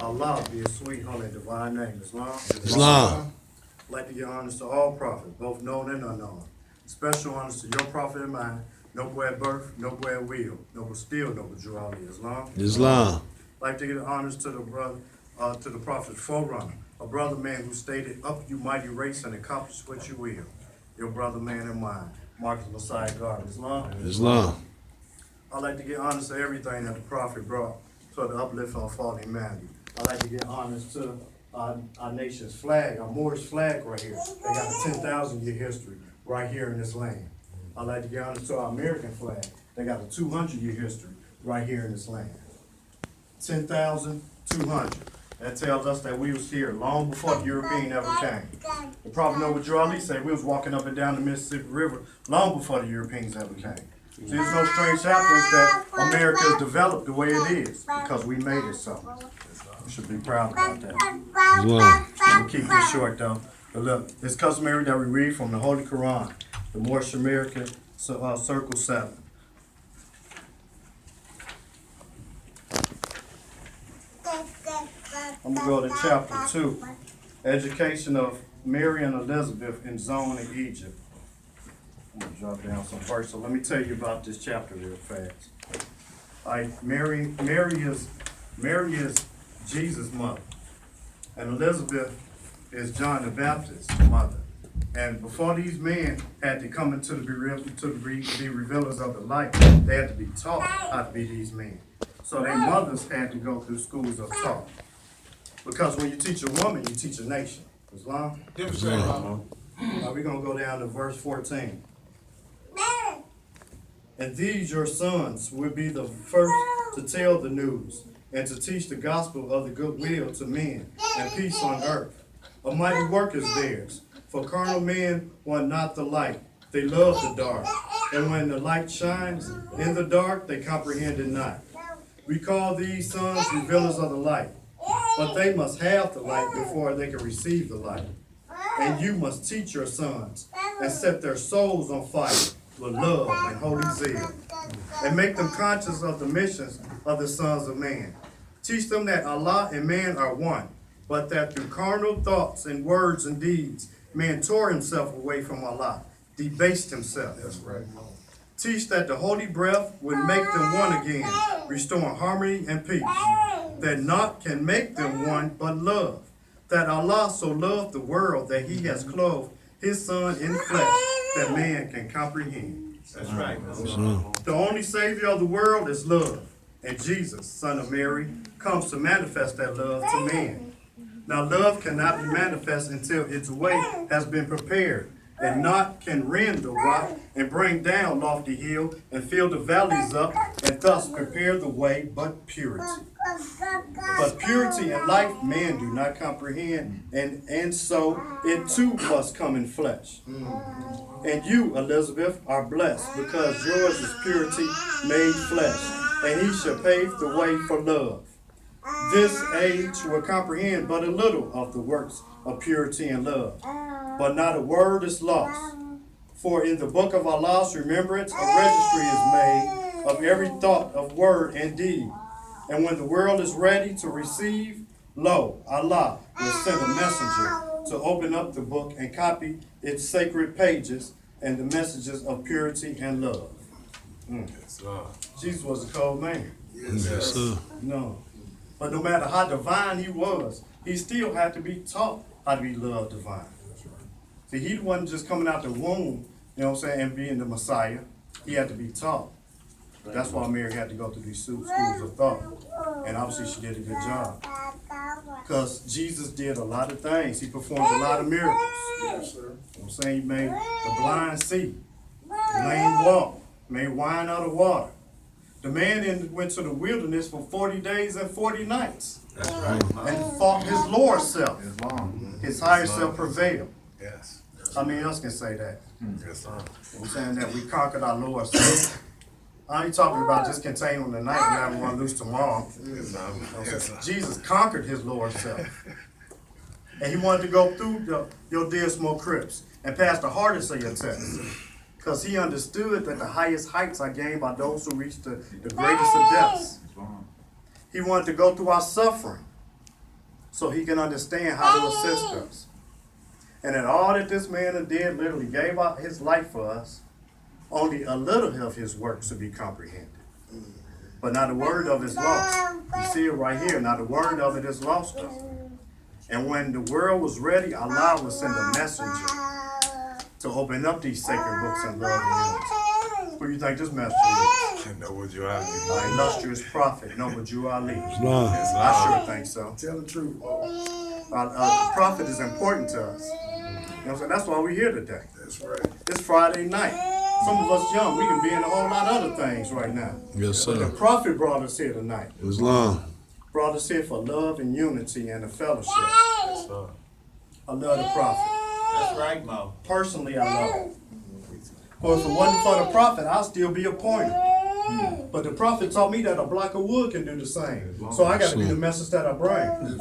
Allah be his sweet, holy, and divine name. Islam. Islam. I'd like to give honors to all prophets, both known and unknown. Special honors to your prophet and mine, noble at birth, noble at will, noble still, noble Jew Ali. Islam. Islam. I'd like to give honors to the brother, to the prophet's forerunner, a brother man who stated, "Up you mighty race and accomplish what you will." Your brother man and mine, Marcus Messiah God. Islam. Islam. I'd like to give honors to everything that the prophet brought for the uplift of fallen humanity. I'd like to give honors to our nation's flag, our Moorish flag right here. They got a 10,000-year history right here in this land. I'd like to give honors to our American flag. They got a 200-year history right here in this land. 10,200. That tells us that we was here long before the European ever came. You probably know what Joe Ali said. We was walking up and down the Mississippi River long before the Europeans ever came. So there's no strange happenings that America is developed the way it is because we made it so. We should be proud about that. Islam. I'm gonna keep this short though. But look, it's customary that we read from the Holy Quran, the Moorish American Circle 7. I'm gonna go to chapter 2, education of Mary and Elizabeth in Zone in Egypt. I'm gonna drop down some verses. So let me tell you about this chapter real fast. All right, Mary is Jesus' mother, and Elizabeth is John the Baptist's mother. And before these men had to come into be revealers of the light, they had to be taught how to be these men. So their mothers had to go through schools of thought. Because when you teach a woman, you teach a nation. Islam? Islam. Now we're going to go down to verse 14. And these your sons will be the first to tell the news and to teach the gospel of the goodwill to men and peace on earth. A mighty work is theirs, for carnal men want not the light. They love the dark. And when the light shines in the dark, they comprehend it not. We call these sons revealers of the light, but they must have the light before they can receive the light. And you must teach your sons and set their souls on fire with love and holy zeal, and make them conscious of the missions of the sons of man. Teach them that Allah and man are one, but that through carnal thoughts and words and deeds, man tore himself away from Allah, debased himself. That's right. Teach that the holy breath would make them one again, restoring harmony and peace. That naught can make them one but love. That Allah so loved the world that he has clothed his son in flesh that man can comprehend. That's right. The only Savior of the world is love. And Jesus, son of Mary, comes to manifest that love to man. Now love cannot be manifest until its way has been prepared. And naught can rend the rock and bring down lofty hill and fill the valleys up and thus prepare the way but purity. But purity and life man do not comprehend, and so it too must come in flesh. And you, Elizabeth, are blessed because yours is purity made flesh, and he shall pave the way for love. This age will comprehend but a little of the works of purity and love. But not a word is lost. For in the book of Allah's remembrance, a registry is made of every thought of word and deed. And when the world is ready to receive, lo, Allah will send a messenger to open up the book and copy its sacred pages and the messages of purity and love. Jesus was a cold man. Yes, sir. No. But no matter how divine he was, he still had to be taught how to be loved divine. See, he wasn't just coming out the womb, you know what I'm saying, and being the Messiah. He had to be taught. That's why Mary had to go through these schools of thought. And obviously she did a good job. Because Jesus did a lot of things. He performed a lot of miracles. Yes, sir. You know what I'm saying? He made the blind see, the lame walk, made wine out of water. The man went to the wilderness for 40 days and 40 nights. That's right. And fought his lower self. His higher self prevailed. Yes. How many else can say that? Yes, sir. I'm saying that we conquered our lower self. I ain't talking about just containing on the night and having one loose tomorrow. Yes, sir. Yes, sir. Jesus conquered his lower self. And he wanted to go through your dismal crypts and pass the hardest of your tests. Because he understood that the highest heights are gained by those who reach the greatest of deaths. He wanted to go through our suffering so he can understand how to assist us. And in all that this man did, literally gave out his life for us, only a little of his works to be comprehended. But not a word of it is lost. You see it right here. Not a word of it is lost us. And when the world was ready, Allah would send a messenger to open up these sacred books and love and unity. Who do you think this messenger is? Noble Jew Ali. Our illustrious prophet, Noble Jew Ali. Islam. I sure think so. Tell the truth. The prophet is important to us. You know what I'm saying? That's why we're here today. That's right. It's Friday night. Some of us young, we can be in a whole lot of other things right now. Yes, But the sir. prophet brought us here tonight. Islam. Brought us here for love and unity and a fellowship. Yes, sir. I love the prophet. That's right, Mo. Personally, I love him. Well, if it wasn't for the prophet, I'd still be a pointer. But the prophet taught me that a block of wood can do the same. So I got to be the message that I bring.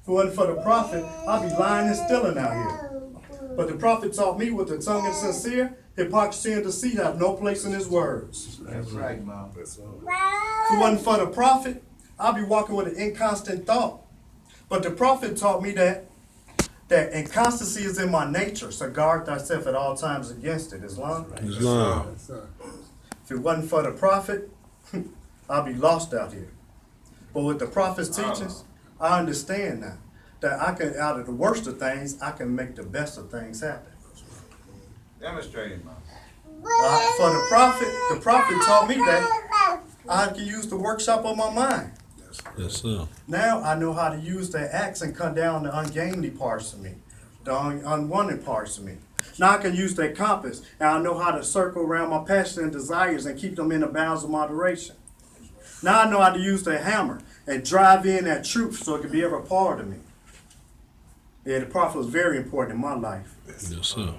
If it wasn't for the prophet, I'd be lying and stealing out here. But the prophet taught me with the tongue is sincere, hypocrisy and deceit have no place in his words. That's right, Mo. That's all. If it wasn't for the prophet, I'd be walking with an inconstant thought. But the prophet taught me that inconstancy is in my nature, so guard thyself at all times against it. Islam. Islam. If it wasn't for the prophet, I'd be lost out here. But with the prophet's teachings, I understand now that I can, out of the worst of things, I can make the best of things happen. Demonstrate it, Mo. For the prophet taught me that I can use the workshop of my mind. Yes, sir. Now I know how to use the axe and cut down the ungainly parts of me, the unwanted parts of me. Now I can use that compass, and I know how to circle around my passions and desires and keep them in the bounds of moderation. Now I know how to use the hammer and drive in that truth so it can be ever part of me. Yeah, the prophet was very important in my life. Yes, sir.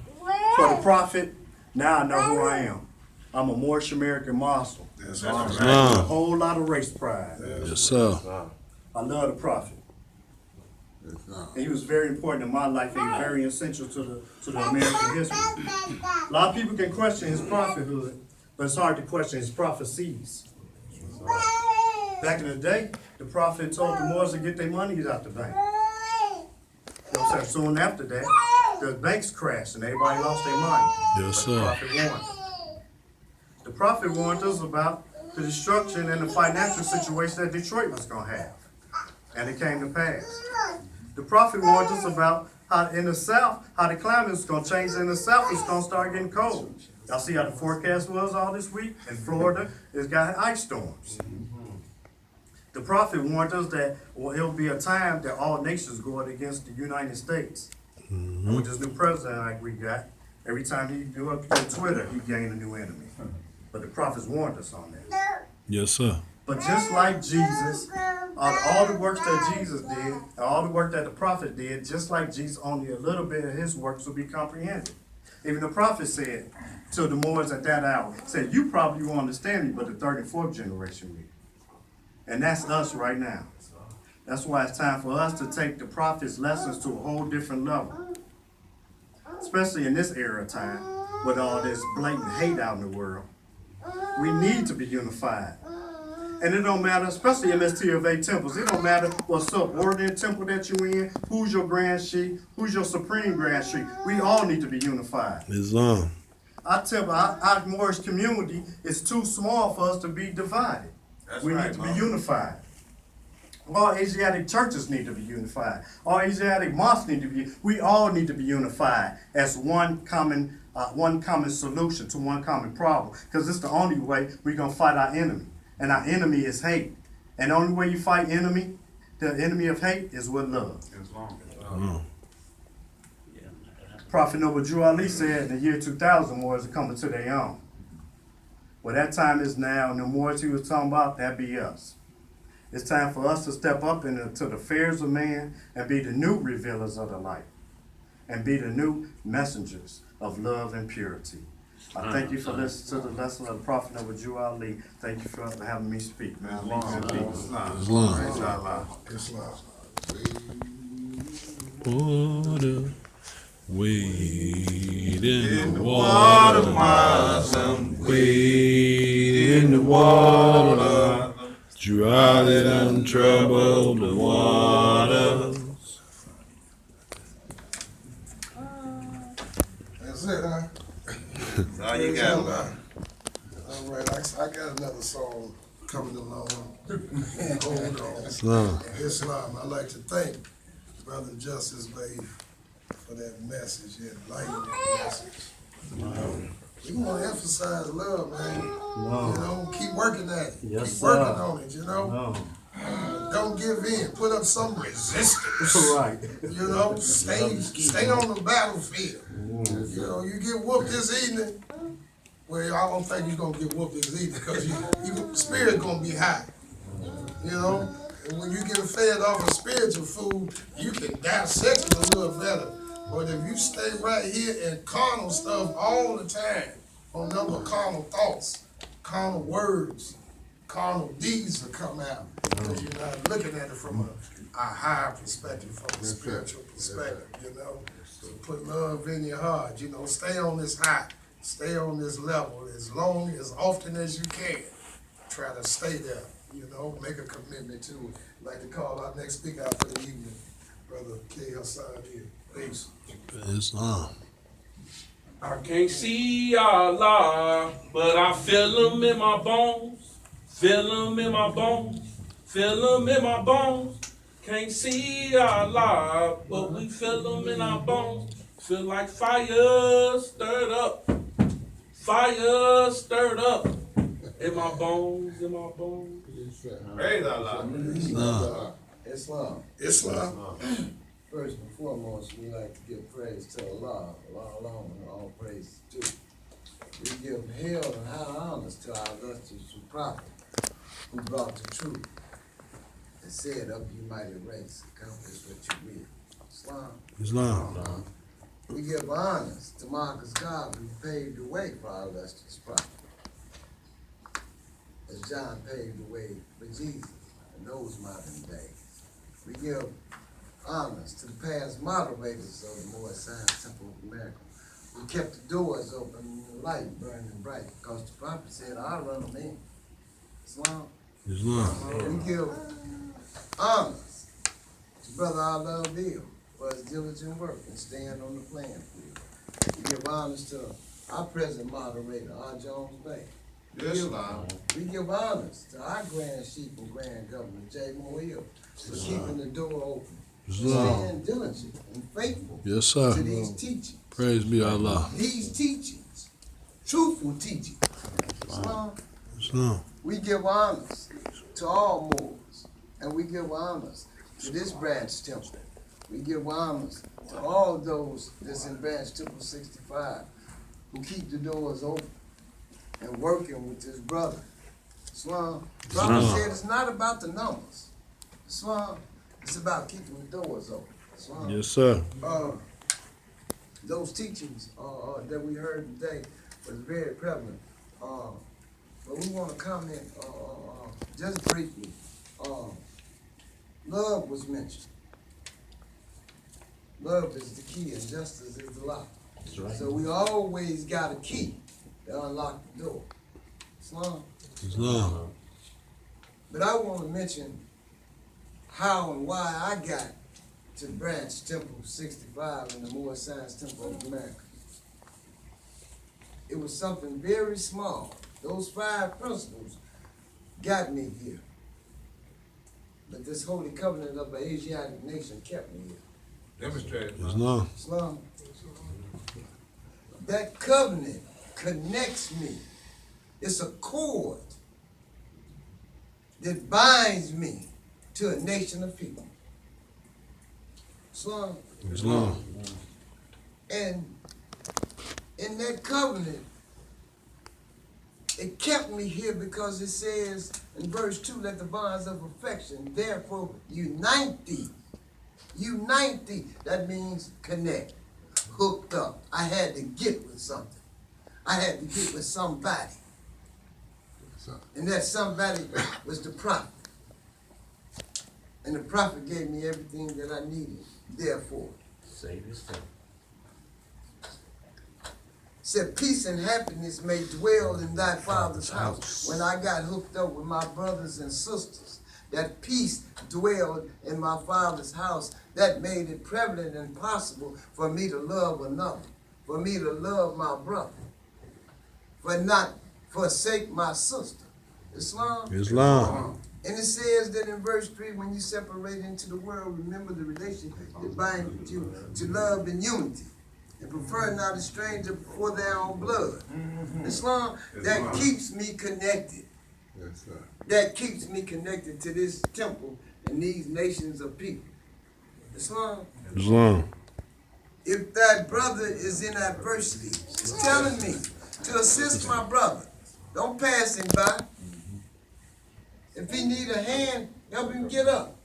For the prophet, now I know who I am. I'm a Moorish American Muslim. That's A right. whole lot of race pride. Yes, sir. I love the prophet. And he was very important in my life. He was very essential to the American history. A lot of people can question his prophethood, but it's hard to question his prophecies. Back in the day, the prophet told the Moors to get their monies out the bank. You know what I'm saying? Soon after that, the banks crashed and everybody lost their money. Yes, The sir. prophet warned. The prophet warned us about the destruction and the financial situation that Detroit was going to have. And it came to pass. The prophet warned us about how in the South, how the climate is going to change in the South. It's going to start getting cold. Y'all see how the forecast was all this week? In Florida, it's got ice storms. The prophet warned us that it'll be a time that all nations go against the United States. And with this new president like we got, every time he do up on Twitter, he gained a new enemy. But the prophets warned us on that. Yes, sir. But just like Jesus, all the works that Jesus did, all the work that the prophet did, just like Jesus, only a little bit of his works will be comprehended. Even the prophet said to the Moors at that hour, said, you probably won't understand me, but the third and fourth generation will. And that's us right now. That's why it's time for us to take the prophet's lessons to a whole different level. Especially in this era of time, with all this blatant hate out in the world. We need to be unified. And it don't matter, especially MSTFA temples, it don't matter what subordinate temple that you're in, who's your grand sheik, who's your supreme grand sheik. We all need to be unified. Islam. Our Moorish community is too small for us to be divided. That's We right, need to be Mo. unified. All Asiatic churches need to be unified. All Asiatic mosques need to be. We all need to be unified as one common solution to one common problem. Because it's the only way we're gonna fight our enemy, and our enemy is hate. And the only way you fight the enemy of hate, is with love. Prophet Noble Drew Ali said in the year 2000, Moors are coming to their own. Well, that time is now, and the Moors he was talking about, that be us. It's time for us to step up into the affairs of man and be the new revealers of the light and be the new messengers of love and purity. I thank you for listening to the lesson of the Prophet Noble Drew Ali. Thank you for having me speak, man. Islam. Islam. Water. Wade in the Water, Muslim. Wade in the water. Dry them troubled waters. That's it, huh? That's all you got, man. All right, I got another song coming along. Hold on. Islam. Islam. I'd like to thank Brother Justice Bay for that message, that enlightening message. We want to emphasize love, man. You know, keep working at it. Yes, keep working sir. on it, you know. No. Don't give in. Put up some resistance. Right. You know, stay on the battlefield. You know, you get whooped this evening. Well, I don't think you're gonna get whooped this evening because your spirit gonna be high. You know, and when you get fed off of spiritual food, you can dissect it a little better. But if you stay right here in carnal stuff all the time, on number of carnal thoughts, carnal words, carnal deeds will come out. Because you're not looking at it from a higher perspective, from a spiritual perspective, you know. So put love in your heart, you know, stay on this high, stay on this level as long, as often as you can. Try to stay there, you know, make a commitment to it. I'd like to call our next speaker out for the evening, Brother K. Hassan here. Peace. Islam. I can't see Allah, but I feel him in my bones. Feel him in my bones. Feel him in my bones. Can't see Allah, but we feel him in our bones. Feel like fire stirred up. Fire stirred up. In my bones, in my bones. Praise Allah. Islam. Islam. First and foremost, we like to give praise to Allah, Allah alone, and all praise to. We give hail and high honors to our illustrious prophet, who brought the truth and said, "Of you mighty race, accomplish what you will." Islam. Islam. We give honors to Marcus Garvey, who paved the way for our illustrious prophet, as John paved the way for Jesus in those modern days. We give honors to the past moderators of the Moorish Science Temple of America, who kept the doors open and the light burning bright, because the prophet said, "I'll run them in." Islam. Islam. We give honors to Brother Allah Bill for his diligent work and staying on the playing field. We give honors to our present moderator, R. Jones Bay. Islam. We give honors to our Grand Chief and Grand Governor, J. Moyle, for keeping the door open, Islam. staying diligent and faithful Yes, sir. to these teachings. Praise be Allah. These teachings, truthful teachings. Islam. Islam. We give honors to all Moors, and we give honors to this branch temple. We give honors to all those that's in branch temple 65 who keep the doors open and working with this brother. Islam. Prophet said it's not about the numbers. Islam. It's about keeping the doors open. Islam. Yes, sir. Those teachings that we heard today was very prevalent. But we want to comment just briefly. Love was mentioned. Love is the key and justice is the lock. So we always got a key to unlock the door. Islam. Islam. But I want to mention how and why I got to Branch Temple 65 in the Moorish Science Temple of America. It was something very small. Those 5 principles got me here. But this holy covenant of an Asiatic nation kept me here. Demonstrate. Islam. Islam. That covenant connects me. It's a cord that binds me to a nation of people. Islam. Islam. And in that covenant, it kept me here because it says in verse 2, let the bonds of affection therefore unite thee. Unite thee. That means connect, hooked up. I had to get with something. I had to get with somebody. And that somebody was the prophet. And the prophet gave me everything that I needed, therefore. Save his family. Said, peace and happiness may dwell in thy father's house. When I got hooked up with my brothers and sisters, that peace dwelled in my father's house. That made it prevalent and possible for me to love another, for me to love my brother, for not forsake my sister. Islam. Islam. And it says that in verse 3, when you separate into the world, remember the relation that binds you to love and unity, and prefer not a stranger before their own blood. Islam, that keeps me connected. Yes, sir. That keeps me connected to this temple and these nations of people. Islam, Islam. if that brother is in adversity, it's telling me to assist my brother. Don't pass him by. If he need a hand, help him get up.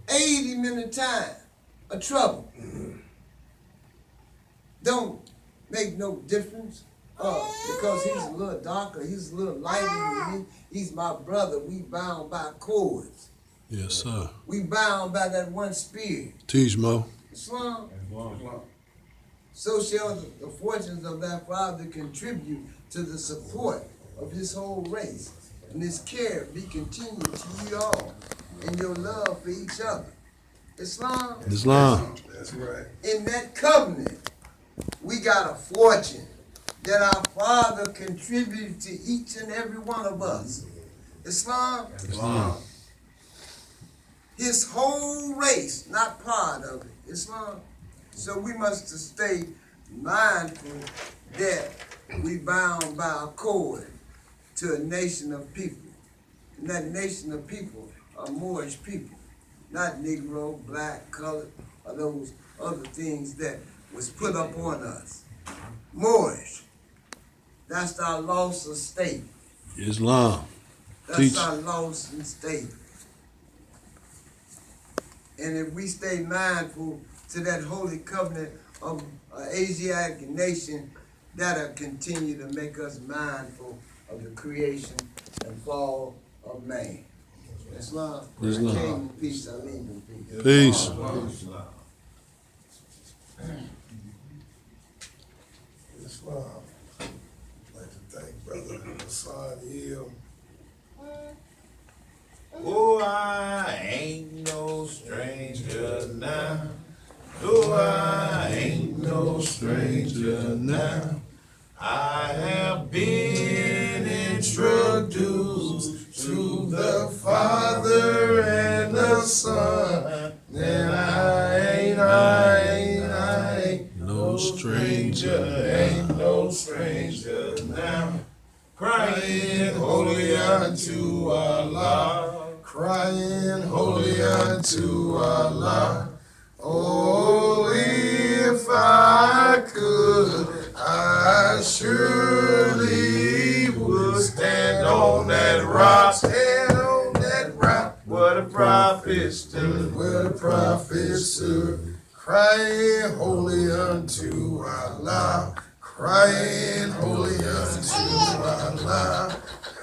Aid him in the time of trouble. Don't make no difference because he's a little darker, he's a little lighter than me. He's my brother. We bound by cords. Yes, sir. We bound by that one spirit. Teach, Mo. Islam. So shall the fortunes of thy father contribute to the support of his whole race, and his care be continued to you all in your love for each other. Islam. Islam. That's right. In that covenant, we got a fortune that our Father contributed to each and every one of us. Islam. Islam. His whole race, not part of it. Islam. So we must stay mindful that we bound by a cord to a nation of people. And that nation of people are Moorish people, not Negro, black, colored, or those other things that was put up on us. Moorish. That's our lost estate. Islam. That's Teach. our lost estate. And if we stay mindful to that holy covenant of an Asiatic nation, that'll continue to make us mindful of the creation and fall of man. Islam. Islam. I came in peace, I leave in peace. Peace. Islam. I'd like to thank Brother Hassan Hill. Oh, I ain't no stranger now. Oh, I ain't no stranger now. I have been introduced to the Father and the Son. And I ain't No stranger. ain't no stranger now. Crying holy unto Allah. Crying holy unto Allah. Oh, if I could, I surely would stand on that rock. Stand on that rock. What a prophet stood. Where the prophet stood. Crying holy unto Allah. Crying holy unto Allah.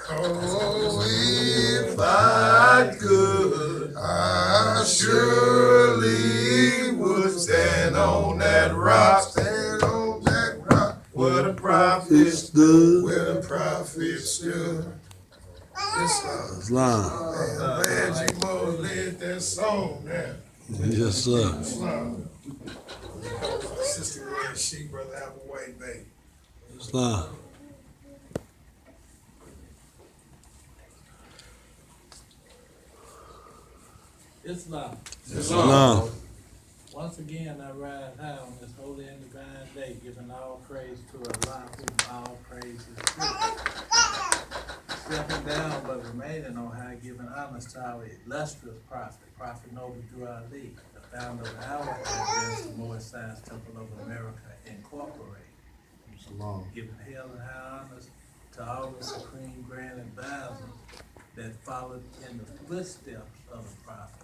Oh, if I could, I surely would stand on that rock. Stand on that rock. What a prophet Stood. Where the prophet stood. Islam. Islam. Man, Benji Mo led that song now. Yes, sir. Islam. Sister Red Sheep, Brother Applewhite, baby. Islam. Islam. Islam. Once again, I rise high on this holy and divine day, giving all praise to Allah, whom all praise is due. Stepping down, but remaining on high, giving honors to our illustrious prophet, Prophet Noble Drew Ali, the founder of our address, the Moorish Science Temple of America, Incorporated. Giving hail and high honors to all the supreme grand advisors that followed in the footsteps of the prophet.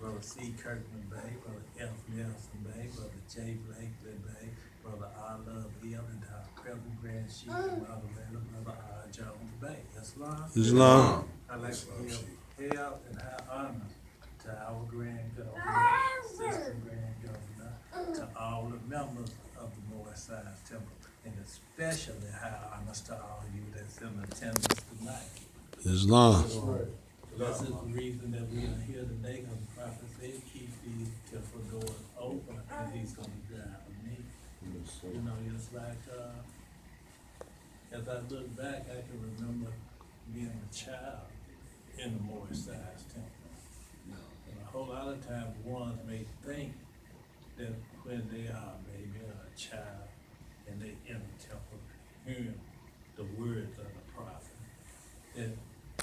Brother C. Kirkman Bay, Brother F. Nelson Bay, Brother J. Blakely Bay, Brother R. Love Hill, and our present Grand Chief and moderator, Brother R. Jones Bay. Islam. Islam. I'd like to give hail and high honors to our Grand Governor, Assistant Grand Governor, to all the members of the Moorish Science Temple, and especially high honors to all you that's in attendance tonight. Islam. This is the reason that we are here today, because the prophet said, keep these temple doors open, and he's gonna drive me. You know, it's like, as I look back, I can remember being a child in the Morris Science Temple. And a whole lot of times, ones may think that when they are maybe a child and they in the temple, hearing the words of the prophet, that,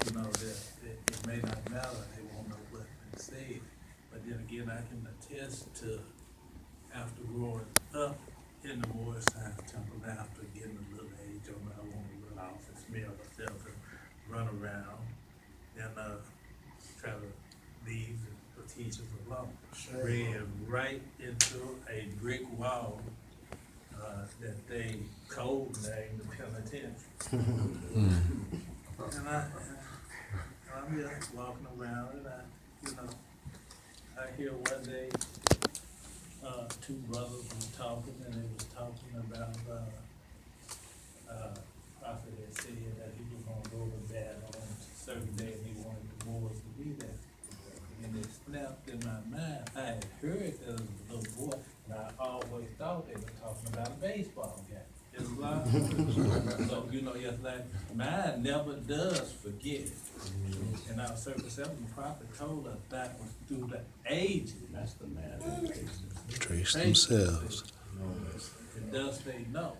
you know, that it may not matter, they won't know what they said. But then again, I can attest to, after growing up in the Morris Science Temple, after getting a little age, I want to run off and smell myself and run around and try to leave the teachers alone. Ran right into a brick wall that they code named the penitentiary. And I'm just walking around, and I hear one day two brothers were talking, and they was talking about prophet had said that he was gonna go to battle on a certain day, and he wanted the boys to be there. And it snapped in my mind. I had heard that as a little boy, and I always thought they were talking about a baseball game. It's like, so, you know, it's like, mind never does forget. And our Circle 7 prophet told us that was through the ages. That's the man. Trace themselves. It does say no.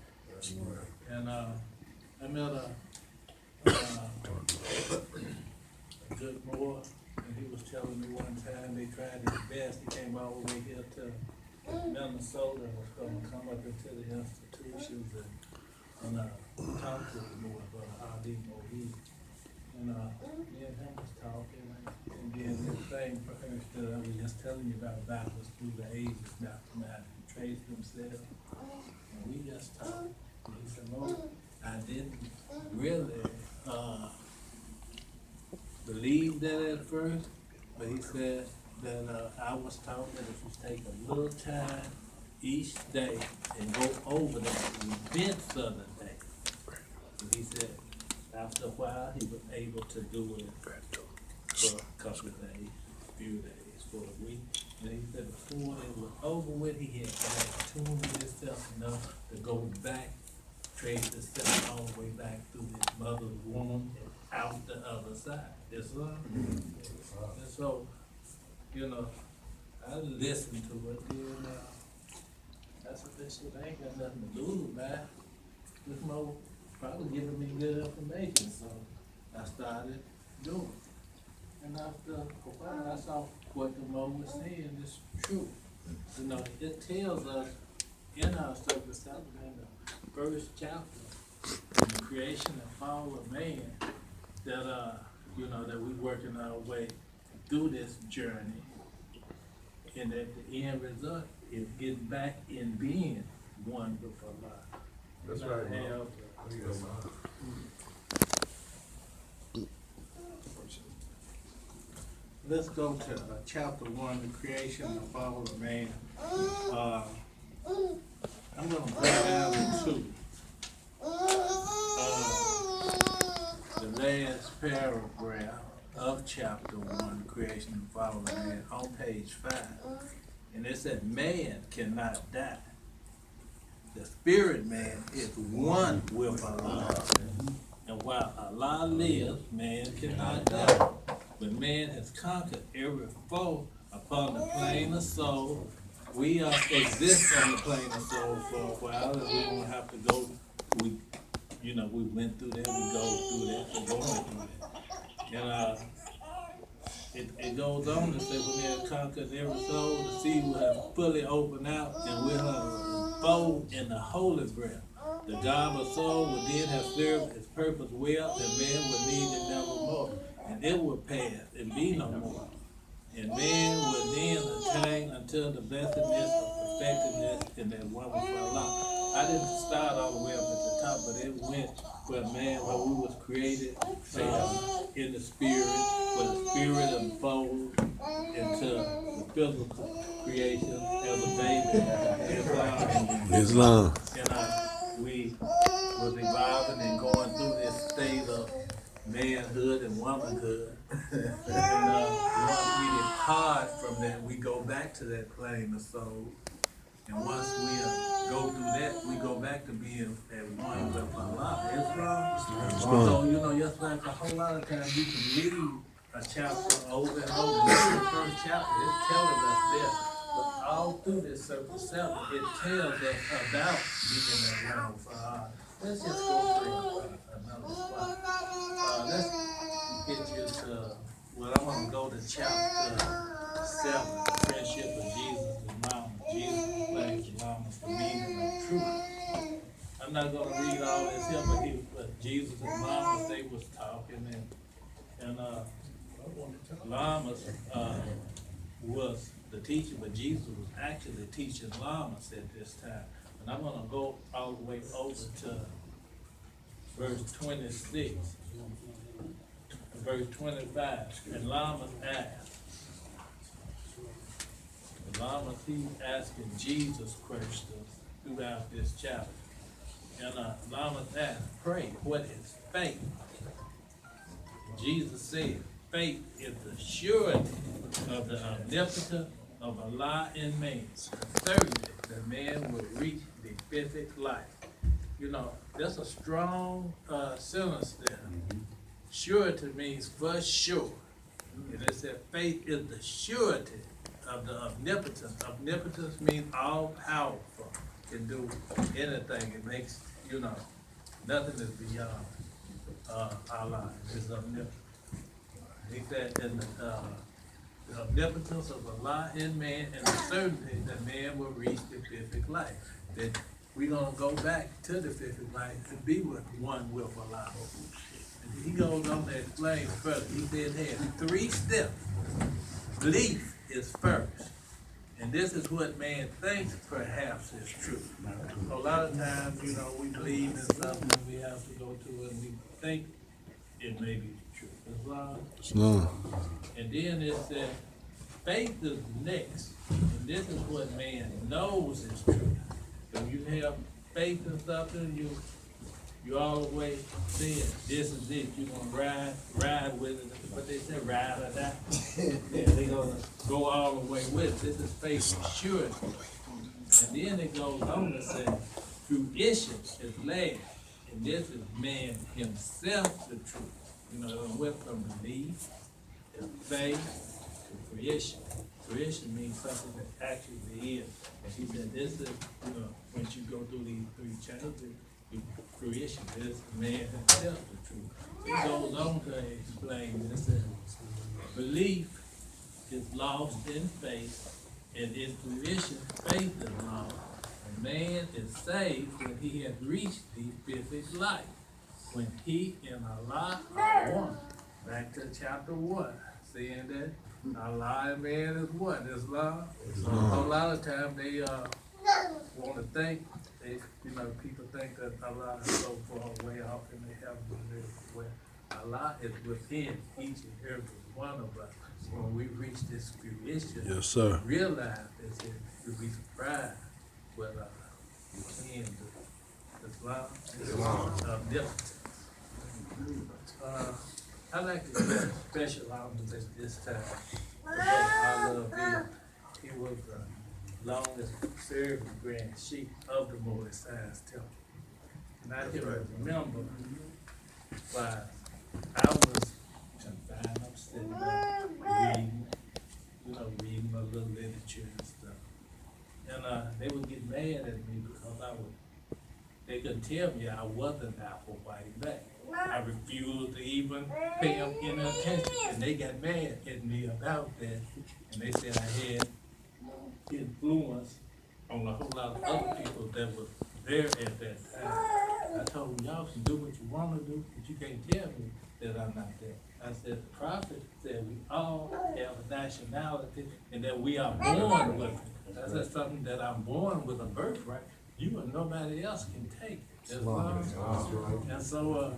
And I met a good boy, and he was telling me one time they tried his best. He came all the way here to Minnesota and was going to come up into the institutions and talk to the boy about R.D. Moheed. And me and him was talking, and then this thing for her that I was just telling you about was through the ages, not come out and trace themselves. And we just talked. And he said, no, I didn't really believe that at first, but he said that I was taught that if you take a little time each day and go over the events of the day, and he said after a while he was able to do it for a couple of days, a few days, for a week. And he said before it was over with, he had tuned himself enough to go back, trace himself all the way back through his mother's womb and out the other side. Yes, sir. And so, you know, I listened to it, and I said, this shit ain't got nothing to do with that. This mo probably giving me good information, so I started doing it. And after a while, I saw what the Mo was saying is true. You know, it tells us in our Circle 7, in the first chapter, in the creation and fall of man, that you know, that we working our way through this journey, and that the end result is getting back in being one with Allah. That's right. Let's go to chapter 1, the creation and fall of man. I'm gonna go down to the last paragraph of chapter 1, creation and fall of man, on page 5. And it said, man cannot die. The spirit man is one with Allah. And while Allah lives, man cannot die. But man has conquered every foe upon the plane of soul. We exist on the plane of soul for a while, and we don't have to go. We went through that. We go through that. We're going through that. And it goes on to say, when they have conquered every soul, the sea will have fully opened out, and we'll have fold in the holy breath. The God of soul will then have served his purpose well, and man will need it nevermore. And it will pass and be no more. And man will then attain until the blessedness of perfectedness in that one with Allah. I didn't start all the way up at the top, but it went where man, where we was created in the spirit, where the spirit unfolds into the physical creation as a baby, Islam. Islam. And we was evolving and going through this state of manhood and womanhood. And once we depart from that, we go back to that plane of soul. And once we go through that, we go back to being at one with Allah. Islam. So, you know, just like a whole lot of times you can read a chapter over and over. This is the first chapter, it's telling us this. But all through this circle 7, it tells us about being at one with Allah. Let's just go through another spot. Let's get you to, well, I want to go to chapter 7, friendship of Jesus and Mama. Jesus explains Mama's the meaning of truth. I'm not going to read all this here, but Jesus and Mama, they was talking, and Lamas was the teacher, but Jesus was actually teaching Lamas at this time. And I'm going to go all the way over to verse 26, verse 25. And Lamas asked, he's asking Jesus questions throughout this chapter. And Lamas asked, pray, what is faith? Jesus said, faith is the surety of the omnipotent of Allah in man, certainty that man will reach the perfect life. You know, that's a strong sentence there. Surety means for sure. And it said faith is the surety of the omnipotent. Omnipotence means all powerful, can do anything. It makes, you know, nothing is beyond Allah. It's omnipotent. He said, and the omnipotence of Allah in man and the certainty that man will reach the perfect life. That we're going to go back to the perfect life and be with one with Allah. And he goes on to explain further. He said, hey, 3 steps. Belief is first. And this is what man thinks perhaps is true. So a lot of times, you know, we believe in something, we have to go to it, and we think it may be true. Islam. And then it said, faith is next. And this is what man knows is true. If you have faith in something, you always saying, this is it. You're gonna ride with it. But they say ride or die. Yeah, they're gonna go all the way with it. This is faith assurance. And then it goes on to say, fruition is last. And this is man himself the truth. You know, it went from belief to faith to fruition. Fruition means something that actually is. And he said, this is, you know, once you go through these 3 chapters, fruition is man himself the truth. He goes on to explain this. Says, belief is lost in faith, and in fruition, faith is lost. And man is saved when he has reached the perfect life. When he and Allah are one. Back to chapter 1, saying that Allah and man is one. Islam. So a lot of times they want to think, you know, people think that Allah is so far way off in the heavens. Where Allah is within each and every one of us. When we reach this fruition, Yes, sir. realize this, you'll be surprised what we can do. Islam. I like to give special honors at this time. I love him. He was the longest serving grand chief of the Moorish Science Temple. And I can remember why I was confined, I'm sitting up reading, you know, reading my little literature and stuff. And they would get mad at me because they could tell me I wasn't Apple White Black. I refused to even pay them any attention, and they got mad at me about that. And they said I had influence on a whole lot of other people that were there at that time. I told them, y'all can do what you want to do, but you can't tell me that I'm not there. I said, the prophet said we all have a nationality and that we are born with it. That's just something that I'm born with a birthright. You and nobody else can take it. That's why. And so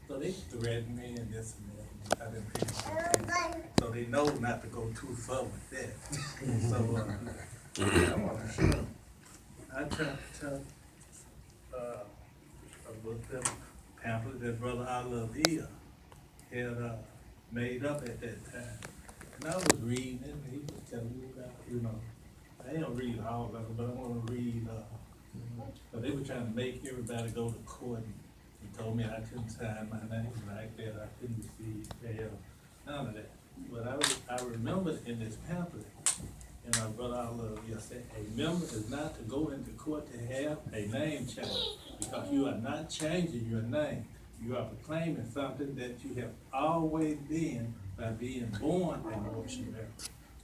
they threatened me and this and that. I've been paying attention. So they know not to go too far with that. So, I tried to tell, about them pamphlet that Brother Alavia had, made up at that time. And I was reading it, and he was telling me about, you know, I didn't read all of it, but I wanna read, but they were trying to make everybody go to court. And he told me I couldn't sign my name like that, I couldn't receive bail, none of that. But I remember in this pamphlet, and our brother Alavia said, a member is not to go into court to have a name change, because you are not changing your name. You are proclaiming something that you have always been by being born a Mortuary.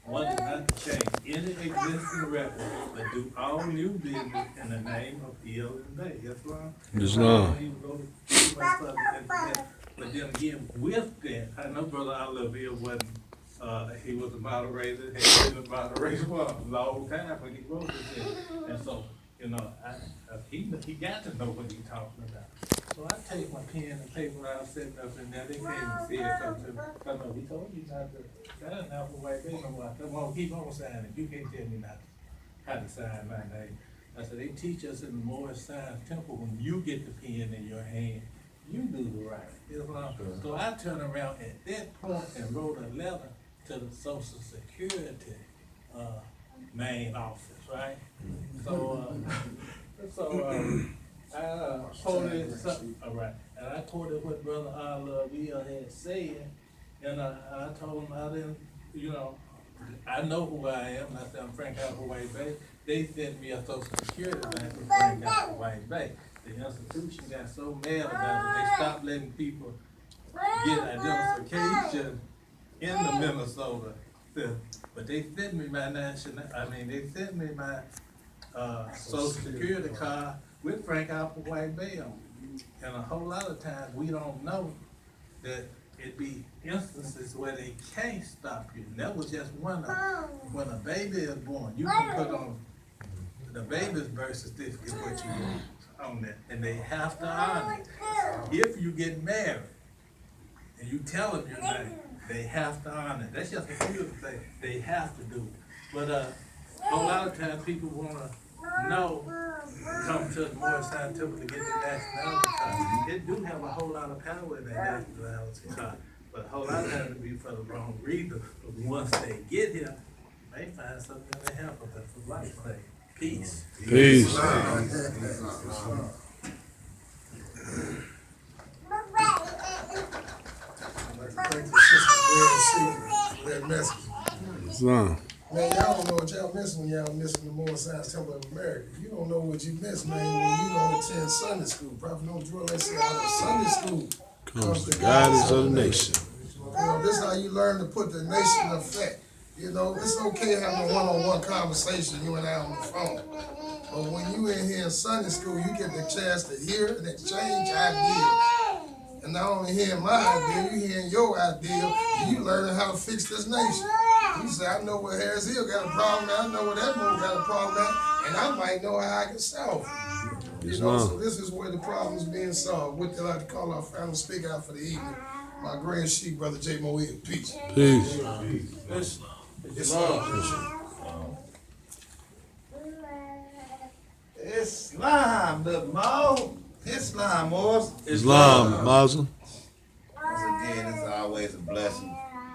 One is not to change any existing record, but do all new business in the name of Hill and Bay. That's wrong. Islam. He wrote too much stuff into that. But then again, with that, I know Brother Alavia wasn't, he was a moderator, had been a moderator for a long time when he wrote this. And so, you know, he got to know what he's talking about. So I take my pen and paper out, setting up in there, they came and said something to me. I know, he told you not to sign out for White Bay no more. I said, well, keep on signing, you can't tell me not how to sign my name. I said, they teach us in the Morris Science Temple, when you get the pen in your hand, you do the right. So I turned around at that point and wrote a letter to the Social Security, main office, right? I quoted something, all right, and I quoted what Brother Alavia had said, and I told him I didn't, you know, I know who I am, and I said I'm Frank out for White Bay. They sent me a Social Security thing for Frank out for White Bay. The institution got so mad about it, they stopped letting people get identification in the Minnesota. But they sent me my they sent me my Social Security card with Frank Alpha White Bay on it. And a whole lot of times we don't know that it be instances where they can't stop you. And that was just one of them. When a baby is born, you can put on the baby's birth certificate what you want on that, and they have to honor it. If you get married and you tell them your name, they have to honor it. That's just a few things they have to do. But a lot of times people wanna know, come to the Morris Science Temple to get the nationality card. It do have a whole lot of power in that nationality card, but a whole lot of times it be for the wrong reason. But once they get here, they find something that they help them for life. Peace. Peace. Thank you, Sister for that message. Islam. Man, y'all don't know what y'all missing when y'all missing the Morris Science Temple of America. You don't know what you miss, man, when you don't attend Sunday school. Prophet No Drill, they say out of Sunday school Comes the guidance of the nation. You know, this is how you learn to put the nation in effect. You know, it's okay having a one-on-one conversation, you and I on the phone. But when you in here in Sunday school, you get the chance to hear and exchange ideas. And not only hearing my idea, you hearing your idea, and you learning how to fix this nation. You say, I know where Harris Hill got a problem at, I know where that one got a problem at, and I might know how I can solve it. You know, so this is where the problem is being solved. With that, I'd like to call our final speaker out for the evening, my grand chief, Brother J. Moe. Peace. Peace. Islam, the Mo. Islam, Morris. Islam, Muslim.